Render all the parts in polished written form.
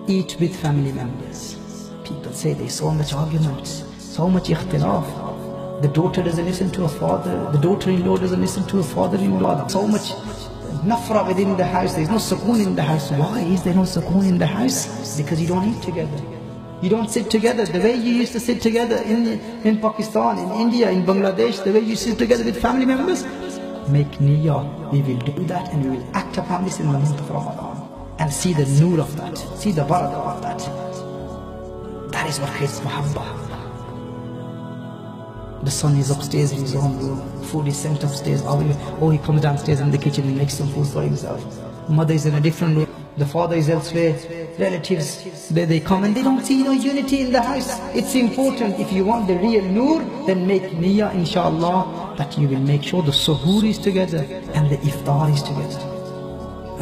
eat with family members. People say there's so much arguments, so much ikhtilaf. The daughter doesn't listen to her father, the daughter-in-law doesn't listen to her father-in-law. So much nafra within the house, there's no sukoon in the house. Why is there no sukoon in the house? Because you don't eat together. You don't sit together the way you used to sit together in Pakistan, in India, in Bangladesh, the way you sit together with family members. Make niyyah, we will do that and we will act upon this in the month of Ramadan. And see the noor of that, see the barakah of that. That is what creates mahabbah. The son is upstairs in his own room, food is sent upstairs, or he comes downstairs in the kitchen and makes some food for himself. Mother is in a different room, the father is elsewhere, relatives, they come and they don't see no unity in the house. It's important, if you want the real noor, then make niyyah inshallah, that you will make sure the suhoor is together and the iftar is together.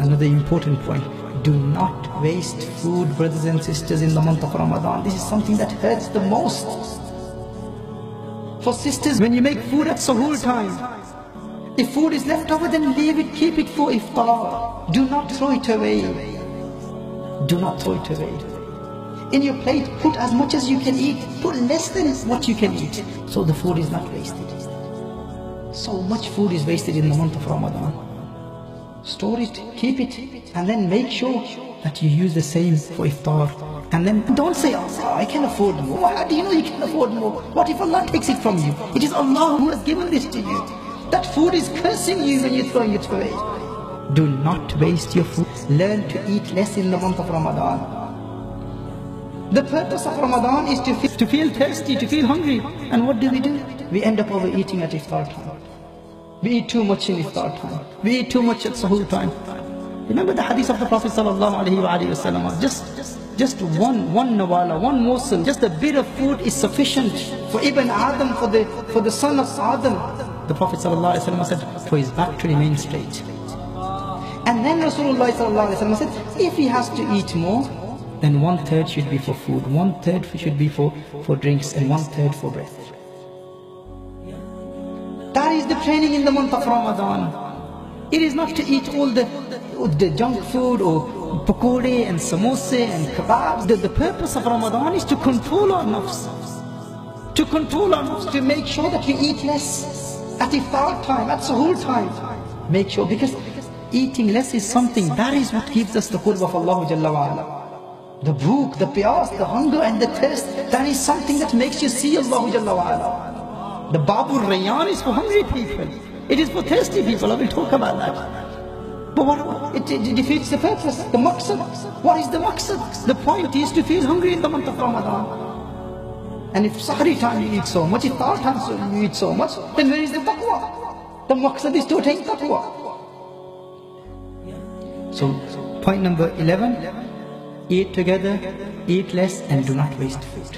Another important point, do not waste food, brothers and sisters, in the month of Ramadan. This is something that hurts the most. For sisters, when you make food at suhoor time, if food is left over, then leave it, keep it for iftar. Do not throw it away. Do not throw it away. In your plate, put as much as you can eat. Put less than what you can eat, so the food is not wasted. So much food is wasted in the month of Ramadan. Store it, keep it, and then make sure that you use the same for iftar. And then don't say, oh, I can afford more. How do you know you can afford more? What if Allah takes it from you? It is Allah who has given this to you. That food is cursing you when you're throwing it away. Do not waste your food. Learn to eat less in the month of Ramadan. The purpose of Ramadan is to feel thirsty, to feel hungry. And what do? We end up overeating at iftar time. We eat too much in iftar time. We eat too much at suhoor time. Remember the hadith of the Prophet ﷺ, just one nawala, one morsel, just a bit of food is sufficient for Ibn Adam, for the son of Adam. The Prophet ﷺ said, for his back to remain straight. And then Rasulullah ﷺ said, if he has to eat more, then 1/3 should be for food, 1/3 should be for drinks, and 1/3 for breath. That is the training in the month of Ramadan. It is not to eat all the junk food or pakode and samosa and kebabs. The purpose of Ramadan is to control our nafs. To control our nafs, to make sure that we eat less at iftar time, at suhoor time. Make sure, because eating less is something, that is what gives us the qurb of Allah Jalla wa Ala. The bhook, the piyas, the hunger and the thirst, that is something that makes you see Allah Jalla wa Ala. The Babur Rayyan is for hungry people. It is for thirsty people. I will talk about that. But what, it defeats the purpose, the maqsad. What is the maqsad? The point is to feel hungry in the month of Ramadan. And if sahri time you eat so much, if tar time you eat so much, then where is the taqwa? The maqsad is to attain taqwa. So point number 11, eat together, eat less, and do not waste food.